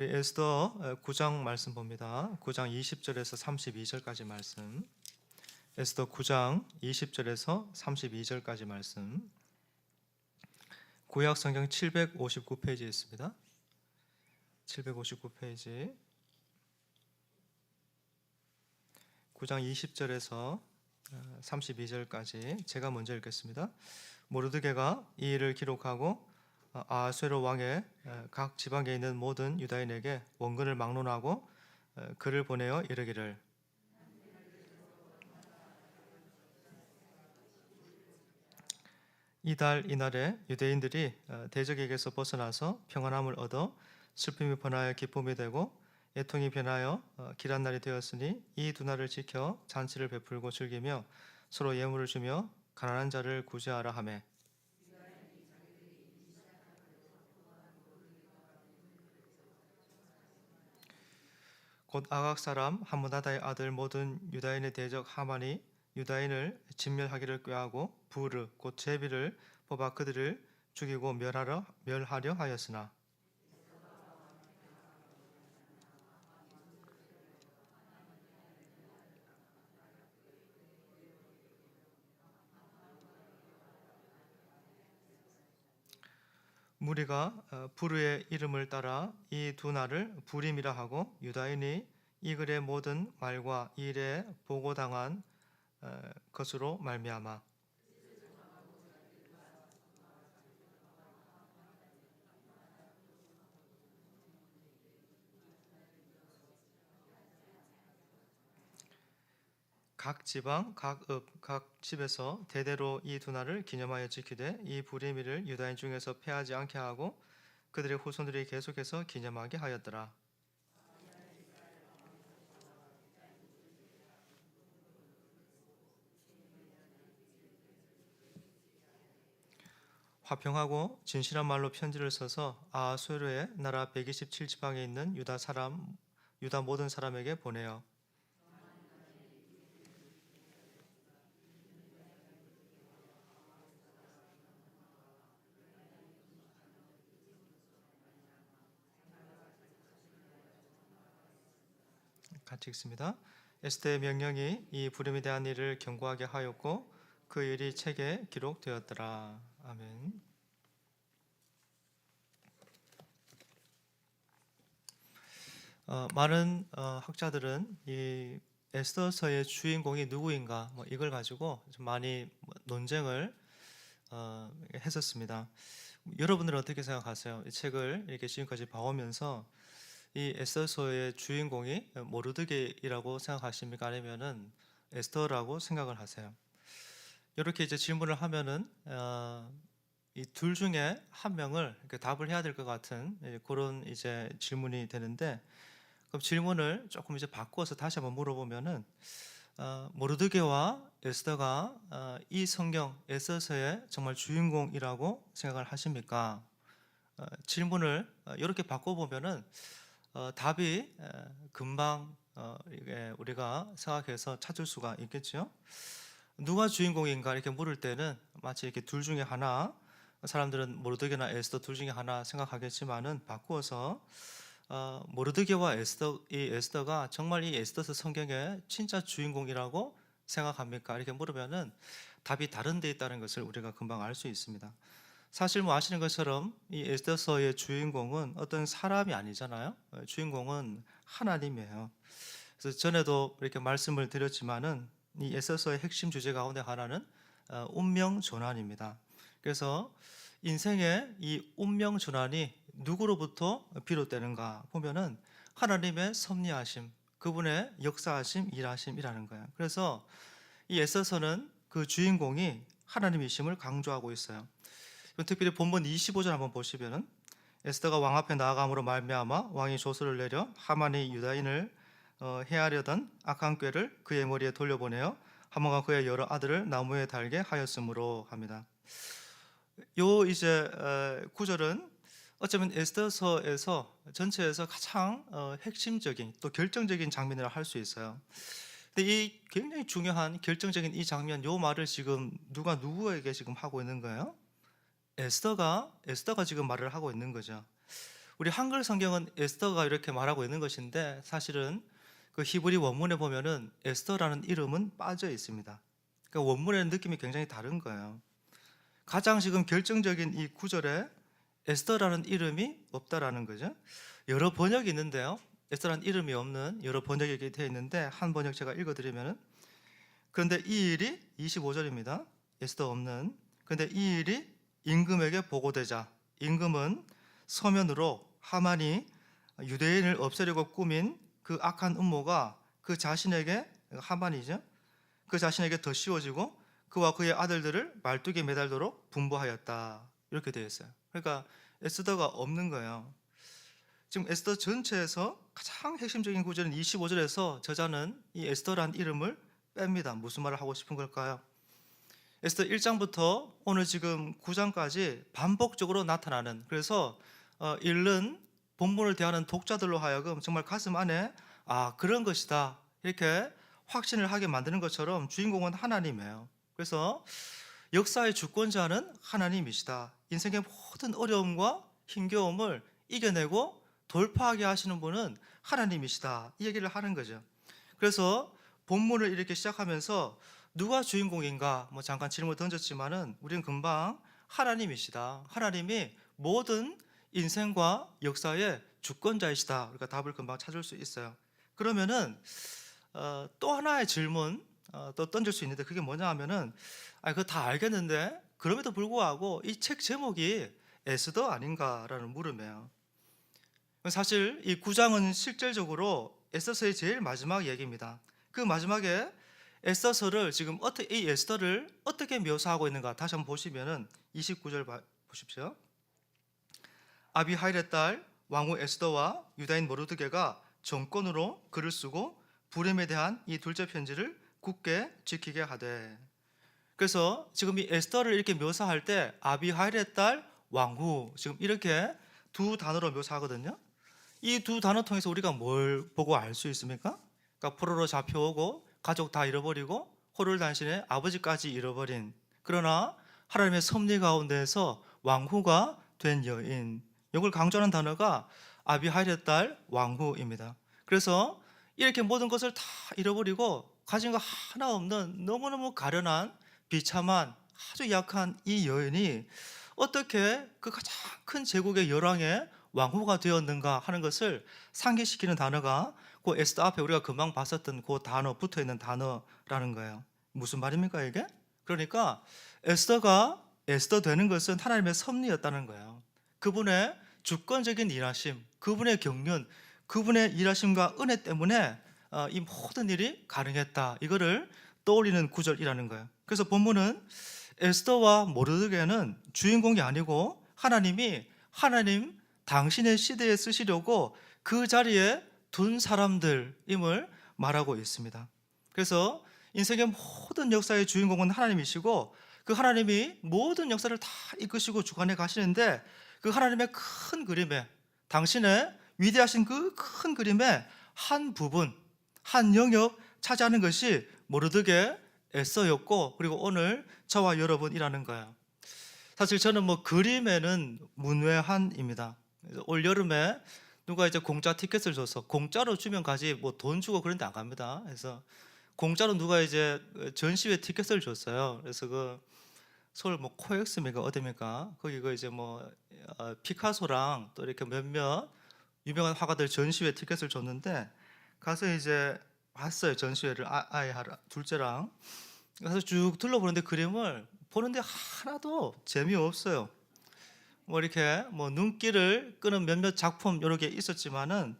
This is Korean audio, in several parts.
에스더 9장 말씀 봅니다. 9장 20절에서 32절까지 말씀. 에스더 9장 20절에서 32절까지 말씀. 구약 성경 759페이지에 있습니다. 759페이지. 9장 20절에서 32절까지 제가 먼저 읽겠습니다. 모르드게가 이 일을 기록하고 아하수에로 왕의 각 지방에 있는 모든 유다인에게 원근을 막론하고 글을 보내어 이르기를 이달 이날에 유대인들이 대적에게서 벗어나서 평안함을 얻어 슬픔이 번하여 기쁨이 되고 애통이 변하여 길한 날이 되었으니 이 두 날을 지켜 잔치를 베풀고 즐기며 서로 예물을 주며 가난한 자를 구제하라 하매 곧 아각 사람 함므다다의 아들 모든 유다인의 대적 하만이 유다인을 진멸하기를 꾀하고 부르 곧 제비를 뽑아 그들을 죽이고 멸하려 하였으나 무리가 부르의 이름을 따라 이 두 날을 부림이라 하고 유다인이 이 글의 모든 말과 이 일에 보고당한 것으로 말미암아 각 지방, 각 읍, 각 집에서 대대로 이 두 날을 기념하여 지키되 이 부리미를 유다인 중에서 패하지 않게 하고 그들의 후손들이 계속해서 기념하게 하였더라. 화평하고 진실한 말로 편지를 써서 아하수에로의 나라 127지방에 있는 유다 모든 사람에게 보내어 같이 읽습니다. 에스더의 명령이 이 부림에 대한 일을 경고하게 하였고 그 일이 책에 기록되었더라. 아멘. 많은 학자들은 이 에스더서의 주인공이 누구인가 이걸 가지고 좀 많이 논쟁을 했었습니다. 여러분들은 어떻게 생각하세요? 이 책을 이렇게 지금까지 봐오면서 이 에스더서의 주인공이 모르드게이라고 생각하십니까? 아니면은 에스더라고 생각을 하세요? 이렇게 이제 질문을 하면은 이 둘 중에 한 명을 답을 해야 될 것 같은 그런 이제 질문이 되는데, 그럼 질문을 조금 이제 바꿔서 다시 한번 물어보면은 모르드게와 에스더가 이 성경 에스더서의 정말 주인공이라고 생각을 하십니까? 질문을 이렇게 바꿔보면은 답이 금방 우리가 생각해서 찾을 수가 있겠죠. 누가 주인공인가 이렇게 물을 때는 마치 이렇게 둘 중에 하나, 사람들은 모르드게나 에스더 둘 중에 하나 생각하겠지만은 바꾸어서 모르드게와 에스더가 정말 이 에스더서 성경의 진짜 주인공이라고 생각합니까? 이렇게 물으면은 답이 다른 데 있다는 것을 우리가 금방 알 수 있습니다. 사실 아시는 것처럼 이 에스더서의 주인공은 어떤 사람이 아니잖아요. 주인공은 하나님이에요. 그래서 전에도 이렇게 말씀을 드렸지만은 이 에스더서의 핵심 주제 가운데 하나는 운명 전환입니다. 그래서 인생의 이 운명 전환이 누구로부터 비롯되는가 보면은 하나님의 섭리하심, 그분의 역사하심, 일하심이라는 거예요. 그래서 이 에스더서는 그 주인공이 하나님이심을 강조하고 있어요. 특별히 본문 25절 한번 보시면은 에스더가 왕 앞에 나아감으로 말미암아 왕이 조서를 내려 하만이 유다인을 해하려던 악한 꾀를 그의 머리에 돌려보내어 하만과 그의 여러 아들을 나무에 달게 하였으므로 합니다. 요 이제 구절은 어쩌면 에스더서에서 전체에서 가장 핵심적인 또 결정적인 장면이라 할 수 있어요. 근데 이 굉장히 중요한 결정적인 이 장면, 요 말을 지금 누가 누구에게 지금 하고 있는 거예요? 에스더가 지금 말을 하고 있는 거죠. 우리 한글 성경은 에스더가 이렇게 말하고 있는 것인데 사실은 그 히브리 원문에 보면은 에스더라는 이름은 빠져 있습니다. 그러니까 원문의 느낌이 굉장히 다른 거예요. 가장 지금 결정적인 이 구절에 에스더라는 이름이 없다라는 거죠. 여러 번역이 있는데요. 에스더라는 이름이 없는 여러 번역이 되어 있는데 한 번역 제가 읽어드리면은 그런데 이 일이 25절입니다. 에스더 없는. 그런데 이 일이 임금에게 보고되자 임금은 서면으로 하만이 유대인을 없애려고 꾸민 그 악한 음모가 그 자신에게 하만이죠. 그 자신에게 더 씌워지고 그와 그의 아들들을 말뚝에 매달도록 분부하였다. 이렇게 되어 있어요. 그러니까 에스더가 없는 거예요. 지금 에스더 전체에서 가장 핵심적인 구절인 25절에서 저자는 이 에스더라는 이름을 뺍니다. 무슨 말을 하고 싶은 걸까요? 에스더 1장부터 오늘 지금 9장까지 반복적으로 나타나는, 그래서 읽는 본문을 대하는 독자들로 하여금 정말 가슴 안에 그런 것이다 이렇게 확신을 하게 만드는 것처럼 주인공은 하나님이에요. 그래서 역사의 주권자는 하나님이시다. 인생의 모든 어려움과 힘겨움을 이겨내고 돌파하게 하시는 분은 하나님이시다. 이 얘기를 하는 거죠. 그래서 본문을 이렇게 시작하면서 누가 주인공인가 잠깐 질문을 던졌지만은 우리는 금방 하나님이시다. 하나님이 모든 인생과 역사의 주권자이시다. 우리가 답을 금방 찾을 수 있어요. 그러면은 또 하나의 질문 또 던질 수 있는데 그게 뭐냐 하면은 그거 다 알겠는데 그럼에도 불구하고 이 책 제목이 에스더 아닌가라는 물음이에요. 사실 이 9장은 실질적으로 에스더서의 제일 마지막 얘기입니다. 그 마지막에 에스더서를 지금 이 에스더를 어떻게 묘사하고 있는가 다시 한번 보시면은 29절 보십시오. 아비하일의 딸 왕후 에스더와 유다인 모르드게가 정권으로 글을 쓰고 부림에 대한 이 둘째 편지를 굳게 지키게 하되. 그래서 지금 이 에스더를 이렇게 묘사할 때 아비하일의 딸 왕후 지금 이렇게 두 단어로 묘사하거든요. 이 두 단어 통해서 우리가 뭘 보고 알 수 있습니까? 그러니까 포로로 잡혀오고 가족 다 잃어버리고 호를 단신에 아버지까지 잃어버린, 그러나 하나님의 섭리 가운데에서 왕후가 된 여인, 이걸 강조하는 단어가 아비하일의 딸 왕후입니다. 그래서 이렇게 모든 것을 다 잃어버리고 가진 거 하나 없는 너무너무 가련한 비참한 아주 약한 이 여인이 어떻게 그 가장 큰 제국의 열왕의 왕후가 되었는가 하는 것을 상기시키는 단어가 그 에스더 앞에 우리가 금방 봤었던 그 단어 붙어 있는 단어라는 거예요. 무슨 말입니까 이게? 그러니까 에스더가 에스더 되는 것은 하나님의 섭리였다는 거예요. 그분의 주권적인 일하심, 그분의 경륜, 그분의 일하심과 은혜 때문에 이 모든 일이 가능했다. 이거를 떠올리는 구절이라는 거예요. 그래서 본문은 에스더와 모르드게는 주인공이 아니고 하나님 당신의 시대에 쓰시려고 그 자리에 둔 사람들임을 말하고 있습니다. 그래서 인생의 모든 역사의 주인공은 하나님이시고 그 하나님이 모든 역사를 다 이끄시고 주관해 가시는데 그 하나님의 큰 그림에, 당신의 위대하신 그 큰 그림의 한 부분, 한 영역 차지하는 것이 모르드게 에스더였고, 그리고 오늘 저와 여러분이라는 거예요. 사실 저는 그림에는 문외한입니다. 올 여름에 누가 이제 공짜 티켓을 줘서 공짜로 주면 가지 돈 주고 그런 데 안 갑니다. 그래서 공짜로 누가 이제 전시회 티켓을 줬어요. 그래서 그 서울 코엑스입니까 어디입니까? 거기 그 이제 피카소랑 또 이렇게 몇몇 유명한 화가들 전시회 티켓을 줬는데 가서 이제 봤어요. 전시회를 아이 둘째랑 가서 쭉 둘러보는데 그림을 보는데 하나도 재미없어요. 이렇게 눈길을 끄는 몇몇 작품 여러 개 있었지만은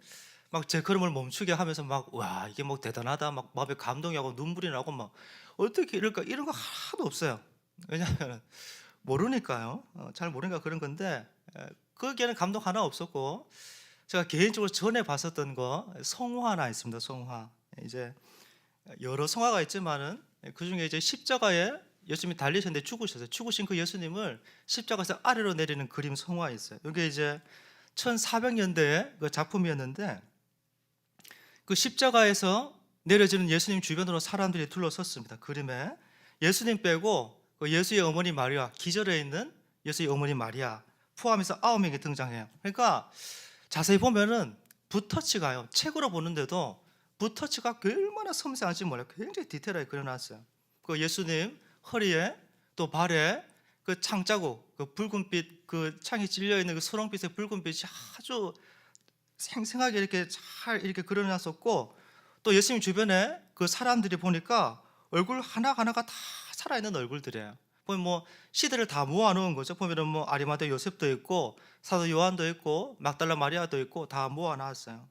제 걸음을 멈추게 하면서 와 이게 대단하다 마음에 감동이 하고 눈물이 나고 어떻게 이럴까 이런 거 하나도 없어요. 왜냐하면 모르니까요. 잘 모르니까 그런 건데 거기에는 감동 하나 없었고, 제가 개인적으로 전에 봤었던 거 성화 하나 있습니다. 성화. 이제 여러 성화가 있지만은 그 중에 이제 십자가에 예수님이 달리셨는데 죽으셨어요. 죽으신 그 예수님을 십자가에서 아래로 내리는 그림 성화 있어요. 이게 이제 1400년대의 그 작품이었는데 그 십자가에서 내려지는 예수님 주변으로 사람들이 둘러섰습니다. 그림에 예수님 빼고 그 예수의 어머니 마리아, 기절해 있는 예수의 어머니 마리아 포함해서 9명이 등장해요. 그러니까 자세히 보면은 붓터치가요. 책으로 보는데도 붓터치가 얼마나 섬세한지 몰라요. 굉장히 디테일하게 그려놨어요. 그 예수님 허리에 또 발에 그 창자국, 그 붉은빛, 그 창이 찔려 있는 그 소롱빛의 붉은빛이 아주 생생하게 이렇게 잘 이렇게 그려놨었고, 또 예수님 주변에 그 사람들이 보니까 얼굴 하나하나가 다 살아있는 얼굴들이에요. 보면 뭐 시대를 다 모아놓은 거죠. 보면은 뭐 아리마대 요셉도 있고 사도 요한도 있고 막달라 마리아도 있고 다 모아놨어요.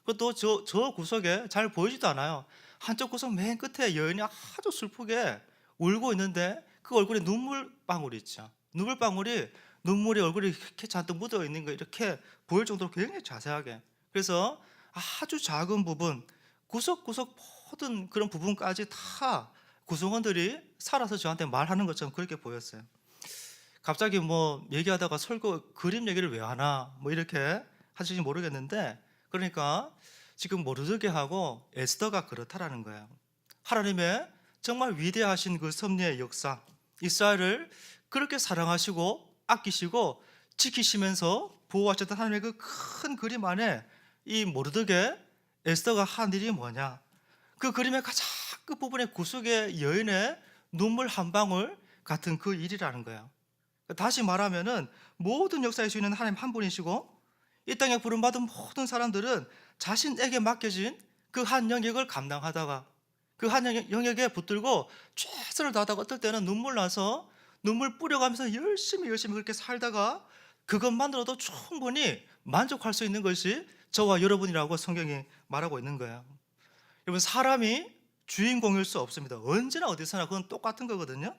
그것도 저 구석에 잘 보이지도 않아요. 한쪽 구석 맨 끝에 여인이 아주 슬프게 울고 있는데 그 얼굴에 눈물방울이 있죠. 눈물방울이 눈물이 얼굴에 이렇게 잔뜩 묻어 있는 거 이렇게 보일 정도로 굉장히 자세하게. 그래서 아주 작은 부분, 구석구석 모든 그런 부분까지 다 구성원들이 살아서 저한테 말하는 것처럼 그렇게 보였어요. 갑자기 뭐 얘기하다가 설교 그림 얘기를 왜 하나 뭐 이렇게 하실지 모르겠는데, 그러니까 지금 모르드게하고 에스더가 그렇다라는 거예요. 하나님의 정말 위대하신 그 섭리의 역사, 이스라엘을 그렇게 사랑하시고 아끼시고 지키시면서 보호하셨던 하나님의 그 큰 그림 안에 이 모르드게 에스더가 한 일이 뭐냐, 그 그림의 가장 끝부분의 구석의 여인의 눈물 한 방울 같은 그 일이라는 거예요. 다시 말하면은 모든 역사의 주인은 하나님 한 분이시고 이 땅에 부름받은 모든 사람들은 자신에게 맡겨진 그 한 영역을 감당하다가 그 한 영역에 붙들고 최선을 다하다가 어떨 때는 눈물 나서 눈물 뿌려가면서 열심히 그렇게 살다가 그것만으로도 충분히 만족할 수 있는 것이 저와 여러분이라고 성경이 말하고 있는 거예요. 여러분, 사람이 주인공일 수 없습니다. 언제나 어디서나 그건 똑같은 거거든요.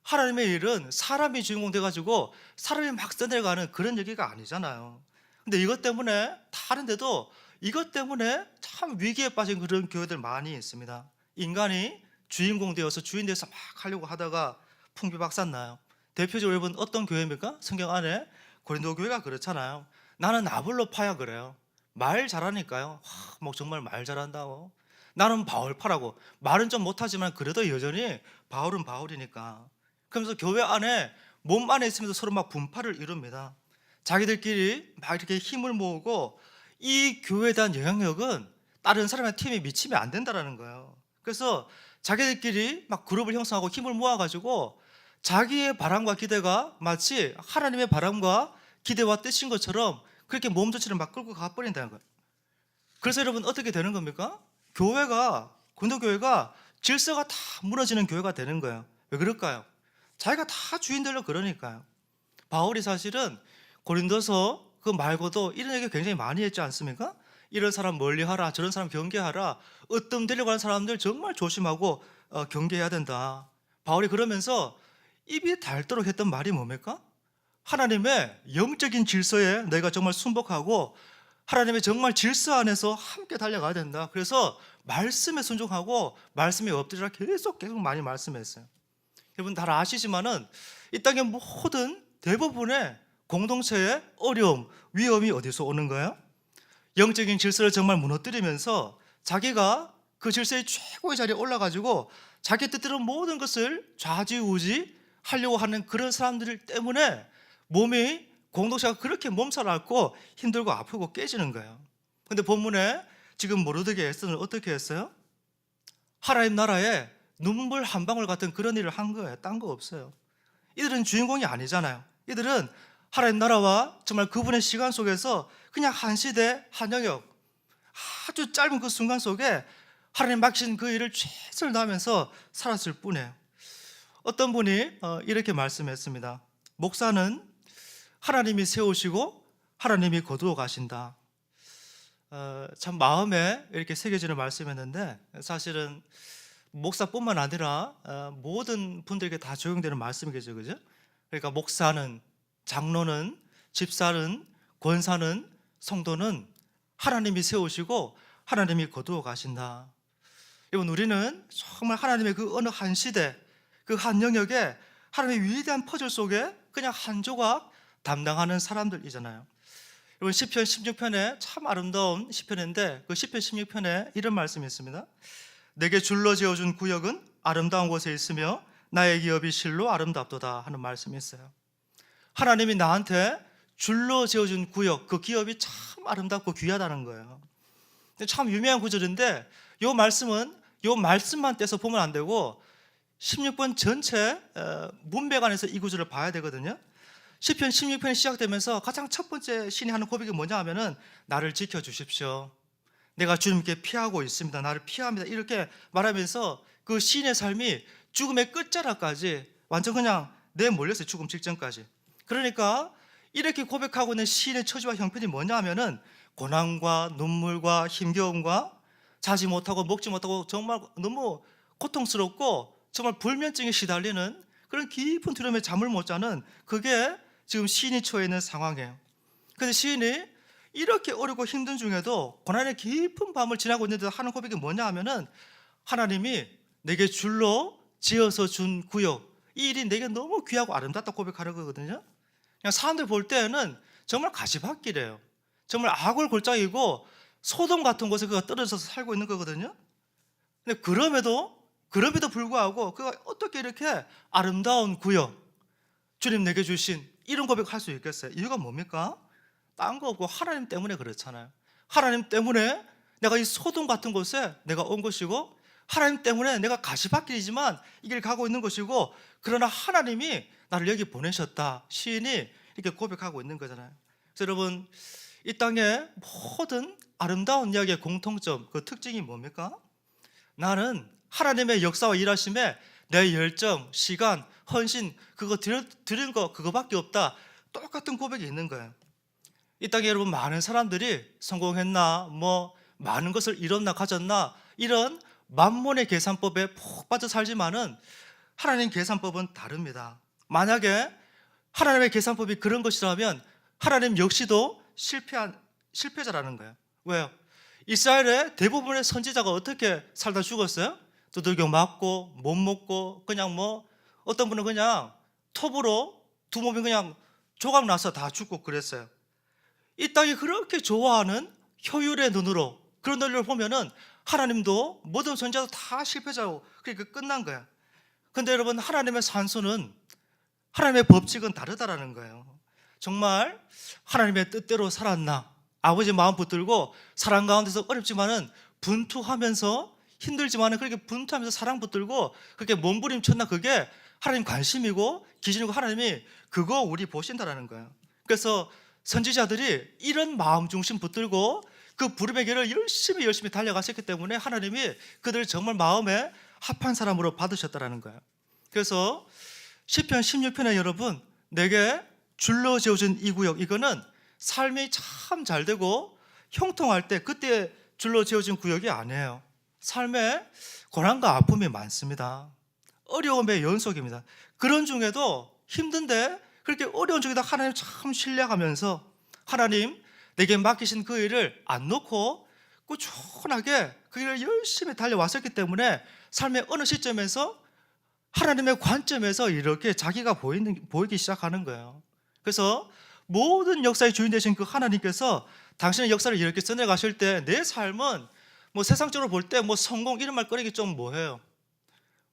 하나님의 일은 사람이 주인공 돼가지고 사람이 막 써내려가는 그런 얘기가 아니잖아요. 근데 이것 때문에 다른데도 이것 때문에 참 위기에 빠진 그런 교회들 많이 있습니다. 인간이 주인공 되어서 주인 되어서 막 하려고 하다가 풍비박산 나요. 대표적으로 여러분 어떤 교회입니까? 성경 안에 고린도 교회가 그렇잖아요. 나는 아볼로파야 그래요. 말 잘하니까요. 뭐 정말 말 잘한다고. 나는 바울파라고. 말은 좀 못하지만 그래도 여전히 바울은 바울이니까. 그러면서 교회 안에 몸 안에 있으면서 서로 막 분파를 이룹니다. 자기들끼리 막 이렇게 힘을 모으고 이 교회에 대한 영향력은 다른 사람의 팀에 미치면 안 된다라는 거예요. 그래서 자기들끼리 막 그룹을 형성하고 힘을 모아가지고 자기의 바람과 기대가 마치 하나님의 바람과 기대와 뜻인 것처럼 그렇게 몸조치를 막 끌고 가버린다는 거예요. 그래서 여러분 어떻게 되는 겁니까? 교회가, 고린도교회가 질서가 다 무너지는 교회가 되는 거예요. 왜 그럴까요? 자기가 다 주인들로 그러니까요. 바울이 사실은 고린도서 그 말고도 이런 얘기 굉장히 많이 했지 않습니까? 이런 사람 멀리하라, 저런 사람 경계하라, 으뜸되려고 하는 사람들 정말 조심하고 경계해야 된다. 바울이 그러면서 입이 닳도록 했던 말이 뭡니까? 하나님의 영적인 질서에 내가 정말 순복하고 하나님의 정말 질서 안에서 함께 달려가야 된다. 그래서 말씀에 순종하고 말씀에 엎드리라 계속 많이 말씀했어요. 여러분 다 아시지만은 이 땅의 모든 대부분의 공동체의 어려움, 위험이 어디서 오는 거예요? 영적인 질서를 정말 무너뜨리면서 자기가 그 질서의 최고의 자리에 올라가지고 자기 뜻대로 모든 것을 좌지우지 하려고 하는 그런 사람들 때문에 몸이, 공동체가 그렇게 몸살 앓고 힘들고 아프고 깨지는 거예요. 근데 본문에 지금 모르드게 에스더는 어떻게 했어요? 하나님 나라에 눈물 한 방울 같은 그런 일을 한 거예요. 딴 거 없어요. 이들은 주인공이 아니잖아요. 이들은 하나님 나라와 정말 그분의 시간 속에서 그냥 한 시대 한 영역 아주 짧은 그 순간 속에 하나님 맡기신 그 일을 최선을 다하면서 살았을 뿐이에요. 어떤 분이 이렇게 말씀했습니다. 목사는 하나님이 세우시고 하나님이 거두어 가신다. 참 마음에 이렇게 새겨지는 말씀이었는데 사실은 목사뿐만 아니라 모든 분들에게 다 적용되는 말씀이겠죠, 그죠? 그러니까 목사는, 장로는, 집사는, 권사는, 성도는 하나님이 세우시고 하나님이 거두어 가신다. 여러분, 우리는 정말 하나님의 그 어느 한 시대, 그 한 영역에 하나님의 위대한 퍼즐 속에 그냥 한 조각 담당하는 사람들이잖아요. 여러분, 시편 16편에 참 아름다운 시편인데 그 시편 16편에 이런 말씀이 있습니다. 내게 줄로 지어준 구역은 아름다운 곳에 있으며 나의 기업이 실로 아름답도다 하는 말씀이 있어요. 하나님이 나한테 줄로 지어준 구역, 그 기업이 참 아름답고 귀하다는 거예요. 참 유명한 구절인데 이 말씀은 이 말씀만 떼서 보면 안 되고 16번 전체 문맥 안에서 이 구절을 봐야 되거든요. 시편 16편이 시작되면서 가장 첫 번째 시인이 하는 고백이 뭐냐 하면은 나를 지켜주십시오. 내가 주님께 피하고 있습니다. 나를 피합니다. 이렇게 말하면서 그 시인의 삶이 죽음의 끝자락까지 완전 그냥 내몰렸어요. 죽음 직전까지. 그러니까 이렇게 고백하고 있는 시인의 처지와 형편이 뭐냐 하면은 고난과 눈물과 힘겨움과 자지 못하고 먹지 못하고 정말 너무 고통스럽고 정말 불면증에 시달리는 그런 깊은 두려움에 잠을 못 자는 그게 지금 시인이 처해 있는 상황이에요. 그런데 시인이 이렇게 어렵고 힘든 중에도 고난의 깊은 밤을 지나고 있는데도 하는 고백이 뭐냐 하면은 하나님이 내게 줄로 지어서 준 구역, 이 일이 내게 너무 귀하고 아름답다고 고백하는 거거든요. 그냥 사람들 볼 때는 정말 가시밭길이에요. 정말 아골골짜기고 소돔 같은 곳에 그가 떨어져서 살고 있는 거거든요. 근데 그럼에도 불구하고 그가 어떻게 이렇게 아름다운 구역, 주님 내게 주신 이런 고백할 수 있겠어요? 이유가 뭡니까? 딴 거 없고 하나님 때문에 그렇잖아요. 하나님 때문에 내가 이 소돔 같은 곳에 내가 온 것이고, 하나님 때문에 내가 가시밭길이지만 이 길 가고 있는 것이고, 그러나 하나님이 나를 여기 보내셨다. 시인이 이렇게 고백하고 있는 거잖아요. 그래서 여러분, 이 땅의 모든 아름다운 이야기의 공통점, 그 특징이 뭡니까? 나는 하나님의 역사와 일하심에 내 열정, 시간, 헌신 그거 드린 거 그거밖에 없다. 똑같은 고백이 있는 거예요. 이 땅에 여러분 많은 사람들이 성공했나 뭐 많은 것을 이뤘나 가졌나 이런 만몬의 계산법에 푹 빠져 살지만은 하나님 계산법은 다릅니다. 만약에 하나님의 계산법이 그런 것이라면 하나님 역시도 실패자라는 거예요. 왜요? 이스라엘의 대부분의 선지자가 어떻게 살다 죽었어요? 두들겨 맞고 못 먹고 그냥 뭐 어떤 분은 그냥 톱으로 두 몸이 그냥 조각 나서 다 죽고 그랬어요. 이 땅이 그렇게 좋아하는 효율의 눈으로 그런 논리를 보면은 하나님도 모든 선지자도 다 실패자고 그러니까 끝난 거야. 근데 여러분 하나님의 산수는 하나님의 법칙은 다르다라는 거예요. 정말 하나님의 뜻대로 살았나? 아버지 마음 붙들고 사랑 가운데서 어렵지만은 분투하면서 힘들지만은 그렇게 분투하면서 사랑 붙들고 그렇게 몸부림쳤나? 그게 하나님 관심이고 기준이고 하나님이 그거 우리 보신다라는 거예요. 그래서 선지자들이 이런 마음 중심 붙들고 그 부름의 길을 열심히 달려갔었기 때문에 하나님이 그들을 정말 마음에 합한 사람으로 받으셨다라는 거예요. 그래서 시편 16편에 여러분 내게 줄로 지어준 이 구역, 이거는 삶이 참 잘되고 형통할 때 그때 줄로 지어진 구역이 아니에요. 삶에 고난과 아픔이 많습니다. 어려움의 연속입니다. 그런 중에도 힘든데 그렇게 어려운 중에도 하나님 참 신뢰하면서 하나님 내게 맡기신 그 일을 안 놓고 꾸준하게 그 일을 열심히 달려왔었기 때문에 삶의 어느 시점에서 하나님의 관점에서 이렇게 자기가 보이기 시작하는 거예요. 그래서 모든 역사의 주인 되신 그 하나님께서 당신의 역사를 이렇게 써내가실 때 내 삶은 뭐 세상적으로 볼 때 뭐 성공 이런 말 꺼내기 좀 뭐해요.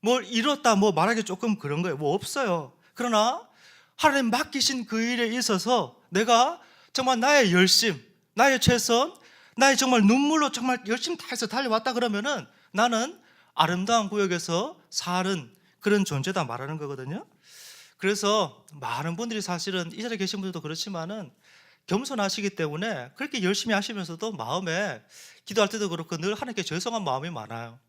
뭘 이뤘다 뭐 말하기 조금 그런 거예요. 뭐 없어요. 그러나 하나님 맡기신 그 일에 있어서 내가 정말 나의 열심, 나의 최선, 나의 정말 눈물로 정말 열심히 다해서 달려왔다 그러면은 나는 아름다운 구역에서 사는 그런 존재다 말하는 거거든요. 그래서 많은 분들이 사실은 이 자리에 계신 분들도 그렇지만은 겸손하시기 때문에 그렇게 열심히 하시면서도 마음에 기도할 때도 그렇고 늘 하나님께 죄송한 마음이 많아요.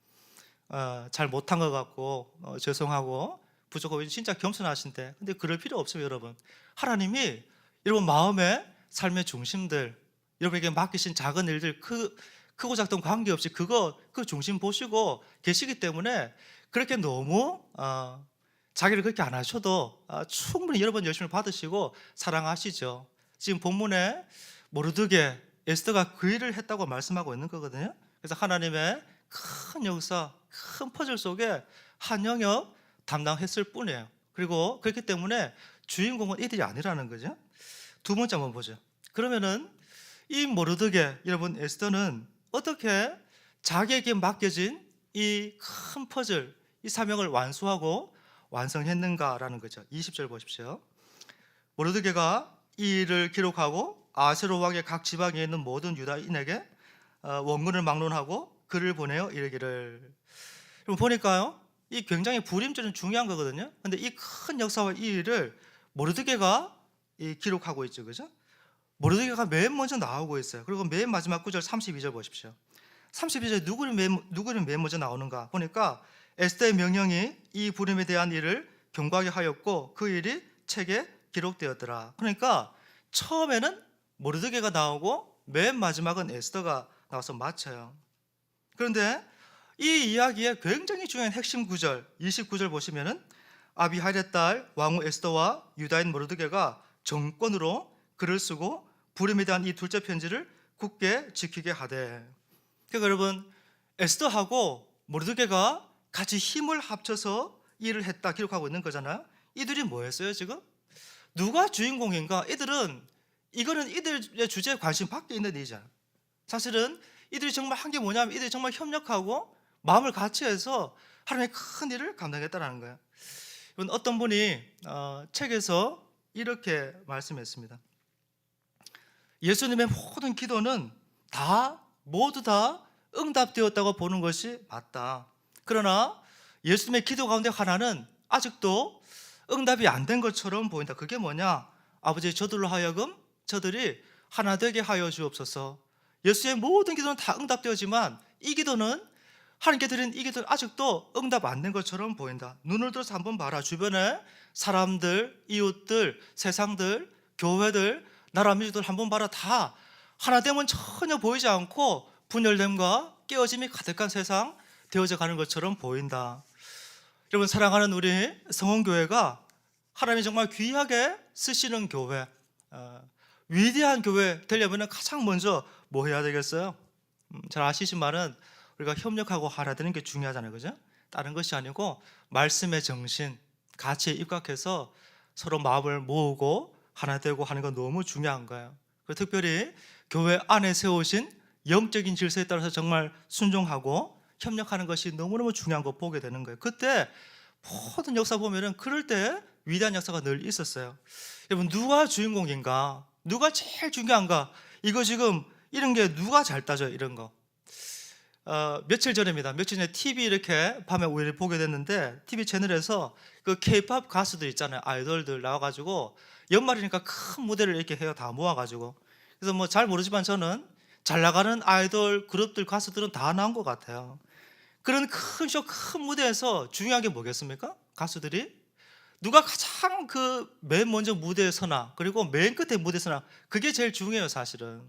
잘 못한 것 같고 죄송하고 부족하고 진짜 겸손하신데 근데 그럴 필요 없어요. 여러분 하나님이 여러분 마음의 삶의 중심들 여러분에게 맡기신 작은 일들 크고 작든 관계없이 그 중심 보시고 계시기 때문에 그렇게 너무 자기를 그렇게 안 하셔도 충분히 여러분 열심을 받으시고 사랑하시죠. 지금 본문에 모르드게 에스더가 그 일을 했다고 말씀하고 있는 거거든요. 그래서 하나님의 큰 역사, 큰 퍼즐 속에 한 영역 담당했을 뿐이에요. 그리고 그렇기 때문에 주인공은 이들이 아니라는 거죠. 두 번째 한번 보죠. 그러면은 이 모르드게 여러분 에스더는 어떻게 자기에게 맡겨진 이 큰 퍼즐, 이 사명을 완수하고 완성했는가라는 거죠. 20절 보십시오. 모르드게가 이 일을 기록하고 아세로 왕의 각 지방에 있는 모든 유다인에게 원군을 막론하고 글을 보내어 이르기를. 그럼 보니까요, 이 굉장히 불임절은 중요한 거거든요. 근데 이 큰 역사와 이 일을 모르드게가 기록하고 있죠, 그죠? 모르드게가 맨 먼저 나오고 있어요. 그리고 맨 마지막 구절 32절 보십시오. 32절 누구는 맨 먼저 나오는가 보니까 에스더의 명령이 이 불임에 대한 일을 경고하게 하였고 그 일이 책에 기록되었더라. 그러니까 처음에는 모르드게가 나오고 맨 마지막은 에스더가 나와서 마쳐요. 그런데 이 이야기의 굉장히 중요한 핵심 구절 29절 보시면은 아비하일의 딸 왕후 에스더와 유다인 모르드게가 정권으로 글을 쓰고 불임에 대한 이 둘째 편지를 굳게 지키게 하되. 그러니까 여러분, 에스더하고 모르드게가 같이 힘을 합쳐서 일을 했다 기록하고 있는 거잖아요. 이들이 뭐 했어요 지금? 누가 주인공인가? 이거는 이들의 주제에 관심 밖에 있는 일이잖아요. 사실은 이들이 정말 한 게 뭐냐면 이들이 정말 협력하고 마음을 같이 해서 하나님의 큰 일을 감당했다는 거예요. 어떤 분이 책에서 이렇게 말씀했습니다. 예수님의 모든 기도는 모두 다 응답되었다고 보는 것이 맞다. 그러나 예수님의 기도 가운데 하나는 아직도 응답이 안 된 것처럼 보인다. 그게 뭐냐? 아버지, 저들로 하여금 저들이 하나 되게 하여 주옵소서. 예수의 모든 기도는 다 응답되었지만 이 기도는 하나님께 드린 이 기도는 아직도 응답 안 된 것처럼 보인다. 눈을 들어서 한번 봐라. 주변에 사람들, 이웃들, 세상들, 교회들, 나라 민족들 한번 봐라. 다 하나됨은 전혀 보이지 않고 분열됨과 깨어짐이 가득한 세상 되어져 가는 것처럼 보인다. 여러분, 사랑하는 우리 성원교회가 하나님이 정말 귀하게 쓰시는 교회, 위대한 교회 되려면 가장 먼저 뭐 해야 되겠어요? 잘 아시지만은 우리가 협력하고 하나 되는 게 중요하잖아요, 그죠? 다른 것이 아니고 말씀의 정신, 가치에 입각해서 서로 마음을 모으고 하나 되고 하는 건 너무 중요한 거예요. 특별히 교회 안에 세우신 영적인 질서에 따라서 정말 순종하고 협력하는 것이 너무너무 중요한 거 보게 되는 거예요. 그때 모든 역사 보면은 그럴 때 위대한 역사가 늘 있었어요. 여러분, 누가 주인공인가? 누가 제일 중요한가? 이거 지금 이런 게 누가 잘 따져요, 이런 거. 며칠 전입니다. 며칠 전에 TV 이렇게 밤에 우연히 보게 됐는데 TV 채널에서 그 K-pop 가수들 있잖아요. 아이돌들 나와가지고 연말이니까 큰 무대를 이렇게 해요. 다 모아가지고. 그래서 뭐 잘 모르지만 저는 잘 나가는 아이돌 그룹들 가수들은 다 나온 것 같아요. 그런 큰 쇼, 큰 무대에서 중요한 게 뭐겠습니까? 가수들이 누가 가장 맨 먼저 무대에 서나, 그리고 맨 끝에 무대에 서나, 그게 제일 중요해요, 사실은.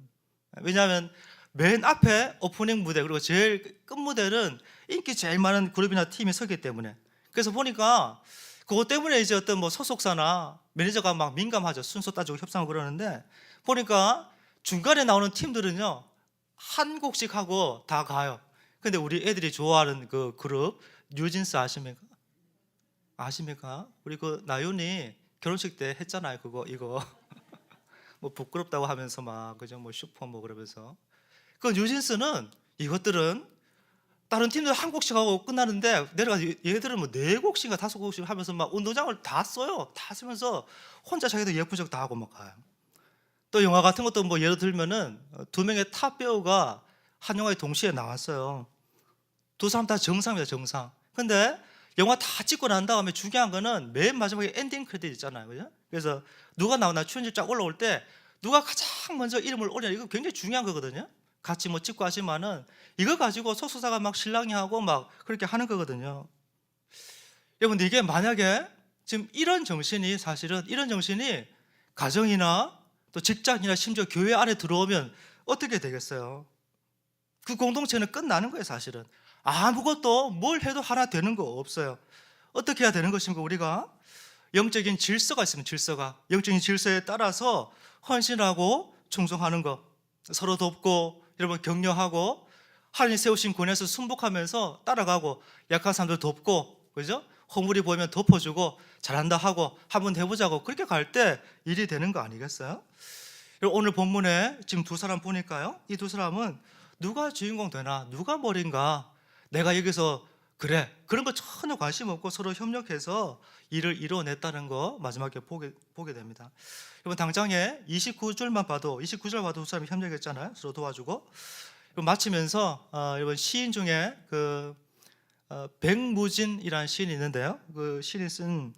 왜냐하면 맨 앞에 오프닝 무대, 그리고 제일 끝 무대는 인기 제일 많은 그룹이나 팀이 서기 때문에. 그래서 보니까 그것 때문에 이제 어떤 뭐 소속사나 매니저가 막 민감하죠. 순서 따지고 협상을 그러는데, 보니까 중간에 나오는 팀들은요 한 곡씩 하고 다 가요. 근데 우리 애들이 좋아하는 그 그룹 뉴진스 아십니까? 우리 그 나윤이 결혼식 때 했잖아요. 이거 뭐 부끄럽다고 하면서 막 그죠, 뭐 슈퍼 뭐 그러면서. 그 뉴진스는 이것들은 다른 팀들 한 곡씩 하고 끝나는데 내려가 얘들은 뭐 4곡씩인가 5곡씩 하면서 막 운동장을 다 써요. 다 쓰면서 혼자 자기도 예쁜 척 다 하고 막 가요. 또 영화 같은 것도 뭐 예를 들면은 2명의 탑 배우가 한 영화에 동시에 나왔어요. 두 사람 다 정상입니다, 정상. 근데 영화 다 찍고 난 다음에 중요한 거는 맨 마지막에 엔딩 크레딧 있잖아요, 그죠? 그래서 누가 나오나 출연진 쫙 올라올 때 누가 가장 먼저 이름을 올리냐, 이거 굉장히 중요한 거거든요. 같이 뭐 찍고 하지만은 이거 가지고 소속사가 막 실랑이 하고 막 그렇게 하는 거거든요. 여러분, 이게 만약에 지금 이런 정신이 가정이나 또 직장이나 심지어 교회 안에 들어오면 어떻게 되겠어요? 그 공동체는 끝나는 거예요, 사실은. 아무것도 뭘 해도 하나 되는 거 없어요. 어떻게 해야 되는 것입니까? 우리가 영적인 질서가 있으면 영적인 질서에 따라서 헌신하고 충성하는 것, 서로 돕고 여러분 격려하고 하나님 세우신 권에서 순복하면서 따라가고 약한 사람들 돕고, 그죠? 허물이 보이면 덮어주고 잘한다 하고 한번 해보자고 그렇게 갈 때 일이 되는 거 아니겠어요? 오늘 본문에 지금 두 사람 보니까요, 이 두 사람은 누가 주인공 되나, 누가 머리인가, 내가 여기서 그래, 그런 거 전혀 관심 없고 서로 협력해서 일을 이뤄냈다는 거 마지막에 보게 됩니다. 여러분 당장에 29절만 봐도 29절 봐도 두 사람이 협력했잖아요. 서로 도와주고. 그럼 마치면서 여러분 시인 중에 그 백무진이라는 시인이 있는데요. 그 시인이 쓴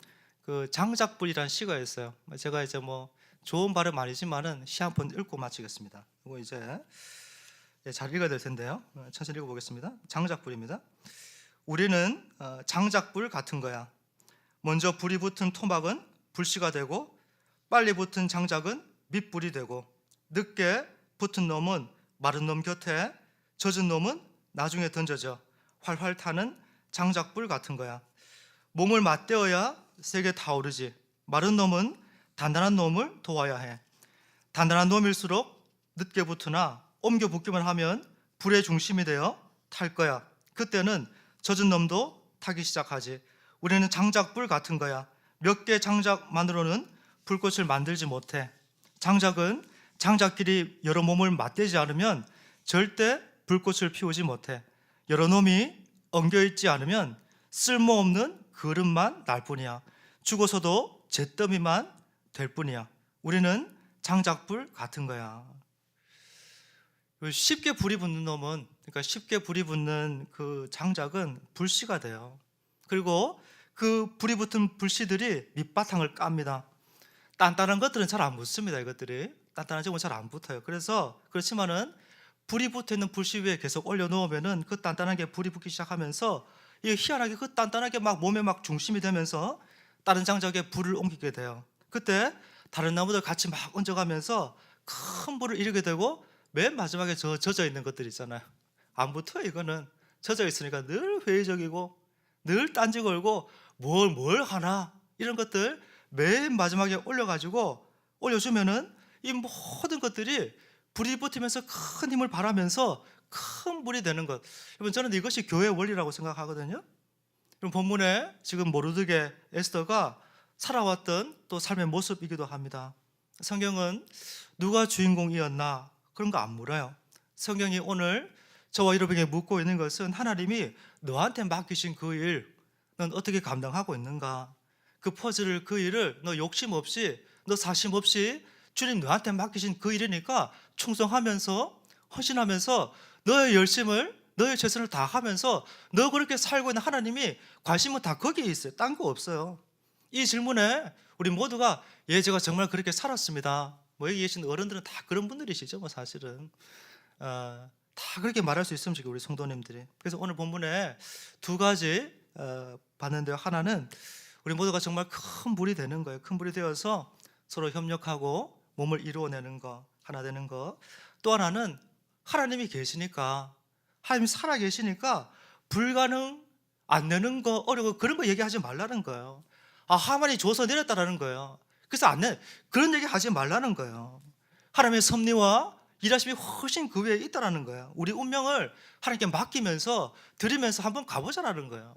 그 장작불이라는 시가 있어요. 제가 이제 뭐 좋은 발음 아니지만은 시 한 번 읽고 마치겠습니다. 이거 이제 잘 읽어야 될 텐데요. 천천히 읽어보겠습니다. 장작불입니다. 우리는 장작불 같은 거야. 먼저 불이 붙은 토막은 불씨가 되고 빨리 붙은 장작은 밑불이 되고 늦게 붙은 놈은 마른 놈 곁에 젖은 놈은 나중에 던져져 활활 타는 장작불 같은 거야. 몸을 맞대어야 세게 타오르지. 마른 놈은 단단한 놈을 도와야 해. 단단한 놈일수록 늦게 붙으나 옮겨 붙기만 하면 불의 중심이 되어 탈 거야. 그때는 젖은 놈도 타기 시작하지. 우리는 장작불 같은 거야. 몇 개 장작만으로는 불꽃을 만들지 못해. 장작은 장작끼리 여러 몸을 맞대지 않으면 절대 불꽃을 피우지 못해. 여러 놈이 엉겨있지 않으면 쓸모없는 그릇만 날 뿐이야. 죽어서도 잿더미만 될 뿐이야. 우리는 장작불 같은 거야. 쉽게 불이 붙는 놈은, 그러니까 쉽게 불이 붙는 그 장작은 불씨가 돼요. 그리고 그 불이 붙은 불씨들이 밑바탕을 깝니다. 단단한 것들은 잘 안 붙습니다. 이것들이 단단한 점은 잘 안 붙어요. 그래서 그렇지만은 불이 붙어 있는 불씨 위에 계속 올려놓으면은 그 단단하게 불이 붙기 시작하면서 이게 희한하게 그 단단하게 막 몸에 막 중심이 되면서 다른 장작에 불을 옮기게 돼요. 그때 다른 나무들 같이 막 얹어가면서 큰 불을 일으게 되고 맨 마지막에 젖어 있는 것들 있잖아요. 안 붙어요. 이거는 젖어 있으니까 늘 회의적이고 늘 딴지 걸고 뭘 하나 이런 것들 맨 마지막에 올려가지고 올려주면은 이 모든 것들이 불이 붙으면서 큰 힘을 발하면서 큰 불이 되는 것. 여러분 저는 이것이 교회의 원리라고 생각하거든요. 그럼 본문에 지금 모르드게 에스더가 살아왔던 또 삶의 모습이기도 합니다. 성경은 누가 주인공이었나 그런 거 안 물어요. 성경이 오늘 저와 여러분에게 묻고 있는 것은 하나님이 너한테 맡기신 그 일, 넌 어떻게 감당하고 있는가? 그 퍼즐을, 그 일을 너 욕심 없이, 너 사심 없이 주님 너한테 맡기신 그 일이니까 충성하면서 헌신하면서 너의 열심을, 너의 최선을 다하면서 너 그렇게 살고 있는 하나님이 관심은 다 거기에 있어요. 딴 거 없어요. 이 질문에 우리 모두가 예, 제가 정말 그렇게 살았습니다. 뭐 여기 계신 어른들은 다 그런 분들이시죠. 뭐 사실은 다 그렇게 말할 수 있으면 좋겠어요. 우리 성도님들이. 그래서 오늘 본문에 두 가지 봤는데요. 하나는 우리 모두가 정말 큰 불이 되는 거예요. 큰 불이 되어서 서로 협력하고 몸을 이루어내는 거, 하나 되는 거. 또 하나는 하나님이 계시니까, 하나님이 살아 계시니까 불가능 안 내는 거, 어려워 그런 거 얘기하지 말라는 거예요. 하만이 줘서 내렸다라는 거예요. 그래서 안 내, 그런 얘기 하지 말라는 거예요. 하나님의 섭리와 일하심이 훨씬 그 위에 있다라는 거예요. 우리 운명을 하나님께 맡기면서 드리면서 한번 가보자라는 거예요.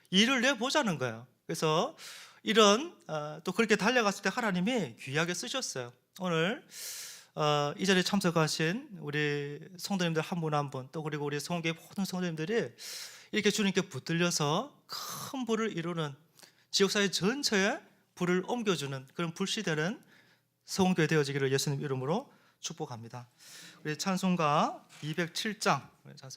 일을 내보자는 거예요. 그래서 이런 또 그렇게 달려갔을 때 하나님이 귀하게 쓰셨어요. 오늘 이 자리에 참석하신 우리 성도님들 한 분 한 분, 또 그리고 우리 성교회 모든 성도님들이 이렇게 주님께 붙들려서 큰 불을 이루는, 지역사회 전체에 불을 옮겨주는 그런 불씨되는 성교회 되어지기를 예수님 이름으로 축복합니다. 우리 찬송가 207장 찬송